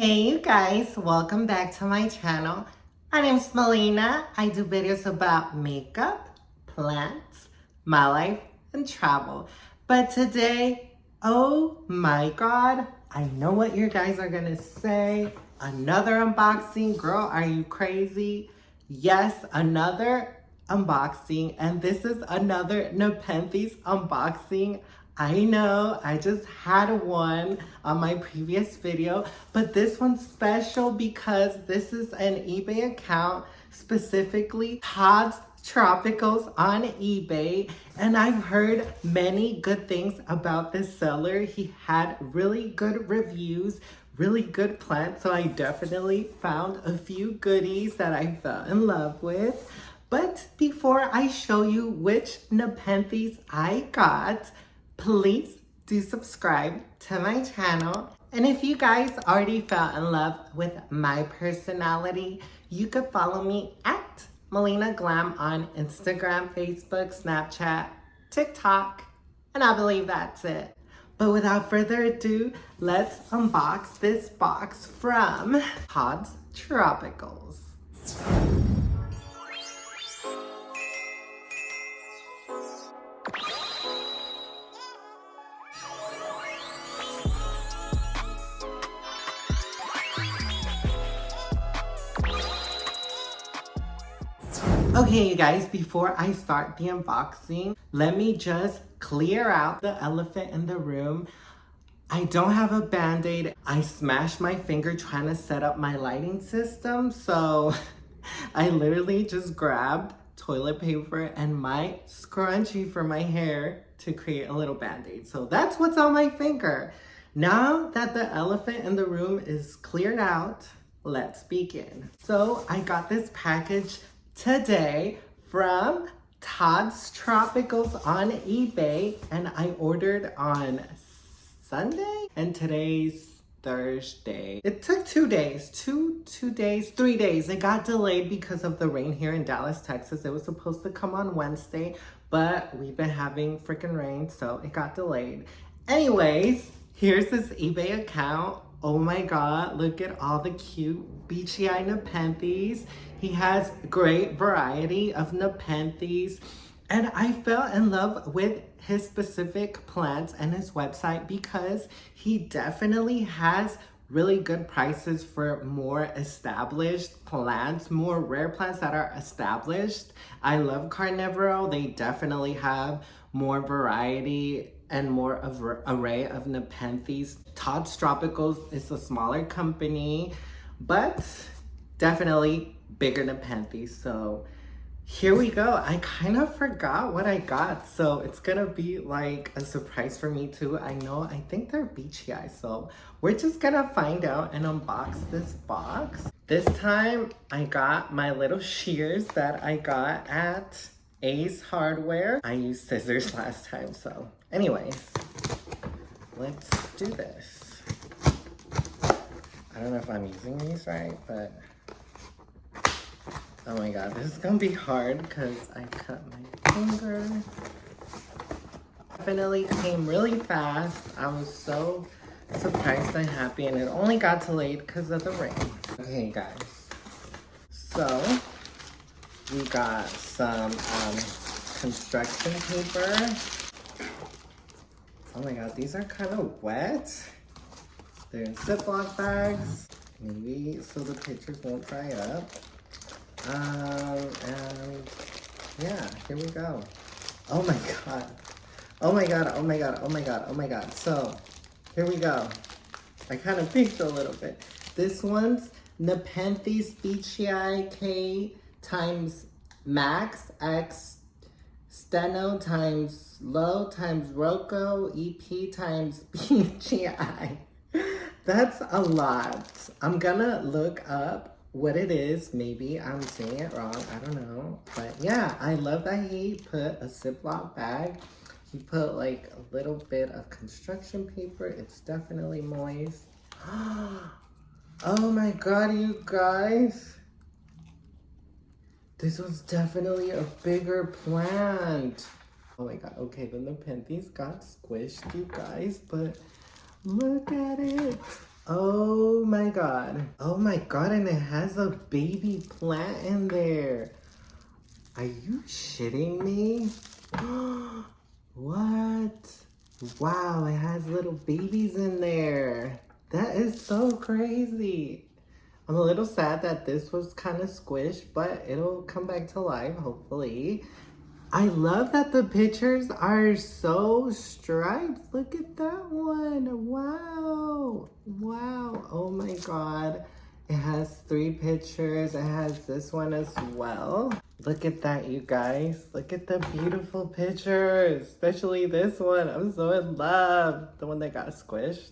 Hey you guys, welcome back to my channel. My name's Melina. I do videos about makeup, plants, my life, and travel. But today, oh my god, I know what you guys are gonna say. Another unboxing. Girl, are you crazy? Yes, another unboxing, and this is another Nepenthes unboxing. I know, I just had one on my previous video, but this one's special because this is an eBay account, specifically Todd's Tropicals on eBay, and I've heard many good things about this seller. He had really good reviews, really good plants, so I definitely found a few goodies that I fell in love with. But before I show you which Nepenthes I got, please do subscribe to my channel. And if you guys already fell in love with my personality, you could follow me at Melina Glam on Instagram, Facebook, Snapchat, TikTok, and I believe that's it. But without further ado, let's unbox this box from Todd's Tropicals. Okay, you guys, before I start the unboxing, let me just clear out the elephant in the room. I don't have a band-aid. I smashed my finger trying to set up my lighting system, so I literally just grabbed toilet paper and my scrunchie for my hair to create a little band-aid. So that's what's on my finger. Now that the elephant in the room is cleared out, let's begin. So I got this package today from Todd's Tropicals on eBay, and I ordered on Sunday and today's Thursday. It took 2 days, 3 days. It got delayed because of the rain here in Dallas, Texas. It was supposed to come on Wednesday, but we've been having freaking rain, so it got delayed. Anyways, here's this eBay account. Oh my god, look at all the cute beachy eye Nepenthes. He has great variety of Nepenthes. And I fell in love with his specific plants and his website because he definitely has really good prices for more established plants, more rare plants that are established. I love Carnivoro. They definitely have more variety and more of array of Nepenthes. Todd's Tropicals is a smaller company, but definitely bigger Nepenthes. So here we go. I kind of forgot what I got, so it's gonna be like a surprise for me too. I think they're beachy eyes, so we're just gonna find out and unbox this box. This time I got my little shears that I got at Ace Hardware. I used scissors last time, so anyways, let's do this. I don't know if I'm using these right, but oh my god, this is gonna be hard because I cut my finger. Definitely came really fast. I was so surprised and happy, and it only got delayed because of the rain. Okay guys, so we got some construction paper. Oh my god, these are kind of wet. They're in Ziploc bags, maybe so the pictures won't dry up. And yeah, here we go. Oh my god. Oh my god, oh my god, oh my god, oh my god. So, here we go. I kind of peeked a little bit. This one's Nepenthes VEITCHI times max x steno times low times roco EP times BGI. That's a lot. I'm gonna look up what it is. Maybe I'm saying it wrong, I don't know, but yeah, I love that he put a Ziploc bag. He put like a little bit of construction paper. It's definitely moist. Oh my god, you guys, this was definitely a bigger plant. Oh my god. Okay, the Nepenthes got squished, you guys, but look at it. Oh my god. Oh my god, and it has a baby plant in there. Are you shitting me? What? Wow, it has little babies in there. That is so crazy. I'm a little sad that this was kind of squished, but it'll come back to life, hopefully. I love that the pictures are so striped. Look at that one. Wow. Wow. Oh my god. It has 3 pictures. It has this one as well. Look at that, you guys. Look at the beautiful pictures. Especially this one. I'm so in love. The one that got squished.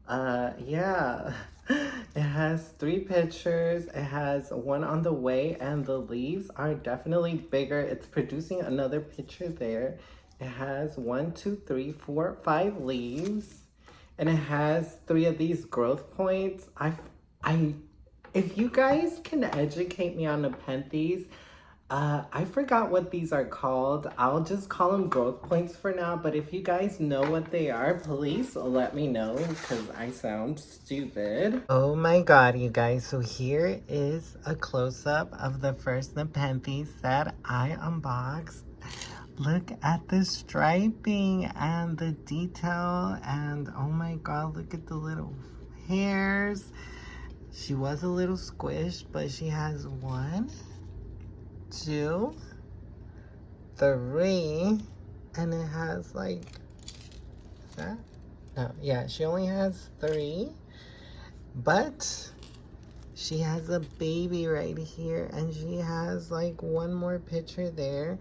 Yeah. It has 3 pictures. It has one on the way, and the leaves are definitely bigger. It's producing another picture there. It has 1, 2, 3, 4, 5 leaves, and it has 3 of these growth points. If you guys can educate me on Nepenthes, I forgot what these are called. I'll just call them growth points for now, but if you guys know what they are, please let me know because I sound stupid. Oh my god, you guys. So here is a close-up of the first Nepenthes that I unboxed. Look at the striping and the detail, and oh my god, look at the little hairs. She was a little squished, but she has 1, 2, 3, and it has like that. No, yeah, she only has 3, but she has a baby right here, and she has like 1 more picture there,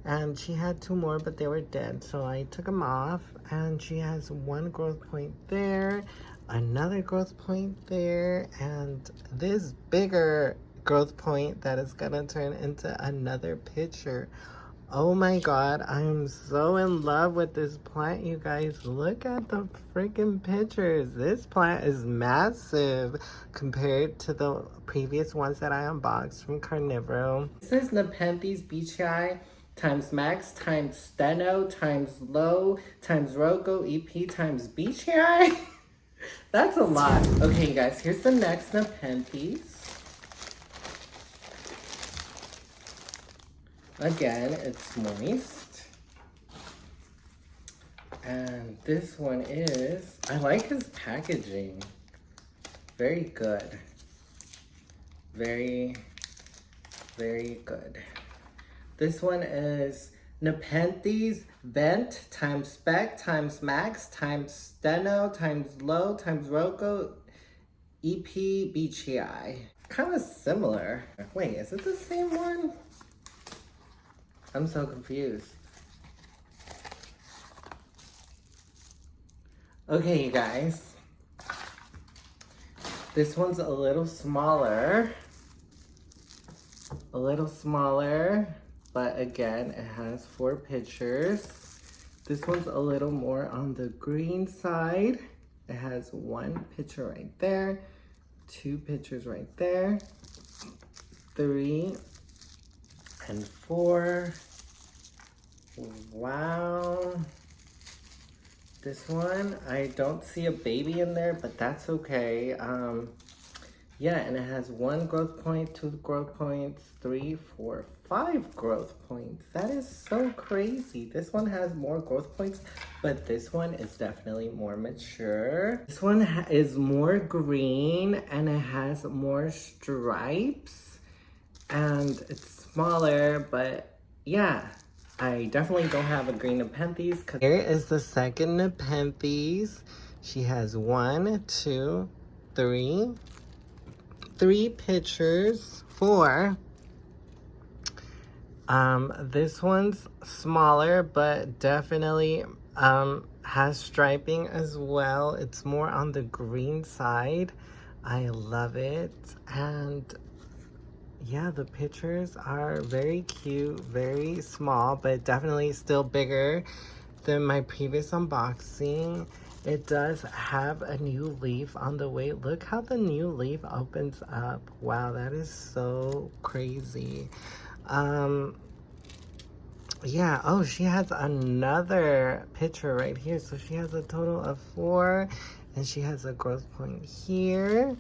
and she had 2 more, but they were dead, so I took them off. And she has 1 growth point there, another growth point there, and this bigger growth point that is gonna turn into another picture. Oh my god, I'm so in love with this plant, you guys. Look at the freaking pictures. This plant is massive compared to the previous ones that I unboxed from Carnivoro. This is Nepenthes VEITCHII times max times steno times low times rogo EP times VEITCHII. That's a lot. Okay, you guys, here's the next Nepenthes. Again, it's moist. And this one is, I like his packaging. Very good. Very, very good. This one is Nepenthes vent times spec times max times steno times low times rogo EP VEITCHII. Kind of similar. Wait, is it the same one? I'm so confused. Okay, you guys. This one's a little smaller. A little smaller, but again, it has 4 pictures. This one's a little more on the green side. It has 1 picture right there, 2 pictures right there, 3, and 4. Wow. This one, I don't see a baby in there, but that's okay. Yeah, and it has 1 growth point, 2 growth points, 3, 4, 5 growth points. That is so crazy. This one has more growth points, but this one is definitely more mature. This one is more green, and it has more stripes, and it's smaller, but yeah. I definitely don't have a green Nepenthes. Here is the second Nepenthes. She has 1, 2, 3 pictures, 4. This one's smaller, but definitely has striping as well. It's more on the green side. I love it. And yeah, the pictures are very cute, very small, but definitely still bigger than my previous unboxing. It does have a new leaf on the way. Look how the new leaf opens up. Wow, that is so crazy. Yeah, oh, she has another picture right here. So she has a total of 4. And she has a growth point here.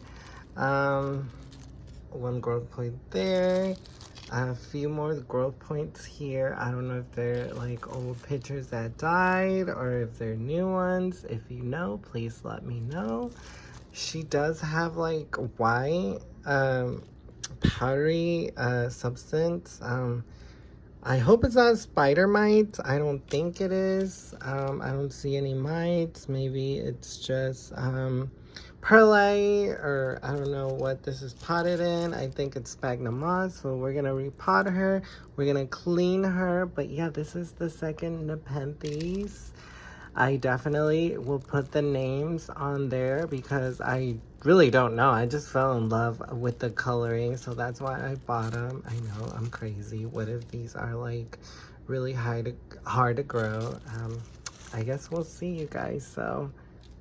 One growth point there. A few more growth points here. I don't know if they're like old pictures that died or if they're new ones. If you know, please let me know. She does have like white powdery substance. I hope it's not spider mites. I don't think it is. I don't see any mites. Maybe it's just perlite, or I don't know what this is potted in. I think it's sphagnum moss, so we're gonna repot her. We're gonna clean her. But yeah, this is the second Nepenthes. I definitely will put the names on there because I really don't know. I just fell in love with the coloring, so that's why I bought them. I know, I'm crazy. What if these are like really hard to grow? I guess we'll see, you guys. So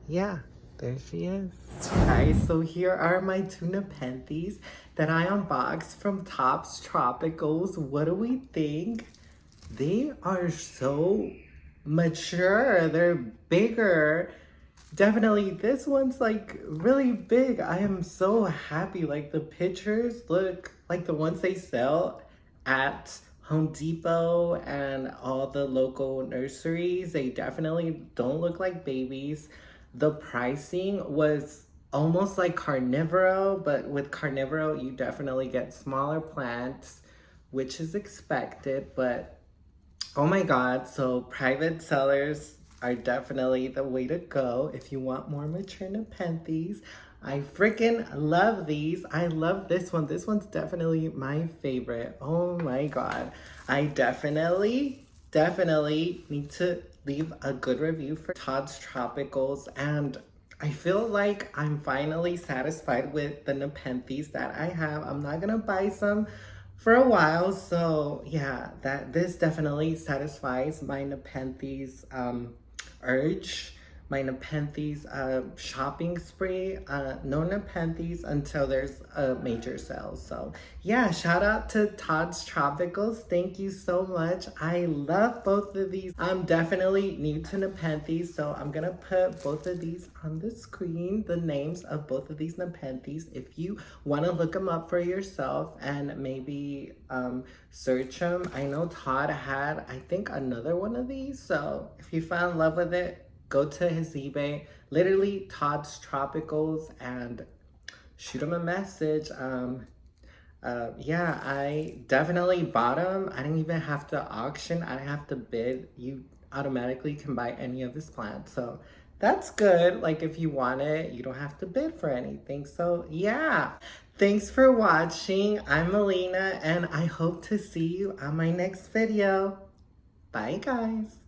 yeah, there she is. Guys, so here are my two Nepenthes that I unboxed from Todd's Tropicals. What do we think? They are so mature. They're bigger. Definitely, this one's like really big. I am so happy. Like the pictures look like the ones they sell at Home Depot and all the local nurseries. They definitely don't look like babies. The pricing was almost like carnivoro, but with carnivoro, you definitely get smaller plants, which is expected, but oh my God, so private sellers are definitely the way to go if you want more mature Nepenthes. I freaking love these. I love this one. This one's definitely my favorite. Oh my God. I definitely need to leave a good review for Todd's Tropicals, and I feel like I'm finally satisfied with the Nepenthes that I have. I'm not gonna buy some for a while, so yeah, this definitely satisfies my Nepenthes urge, my Nepenthes shopping spree. No Nepenthes until there's a major sale. So yeah, shout out to Todd's Tropicals. Thank you so much. I love both of these. I'm definitely new to Nepenthes, so I'm gonna put both of these on the screen, the names of both of these Nepenthes, if you want to look them up for yourself and maybe search them. I know Todd had, I think, another one of these, so if you fell in love with it, go to his eBay, literally Todd's Tropicals, and shoot him a message. Yeah, I definitely bought them. I didn't even have to auction. I didn't have to bid. You automatically can buy any of his plants. So that's good. Like if you want it, you don't have to bid for anything. So yeah, thanks for watching. I'm Melina, and I hope to see you on my next video. Bye guys.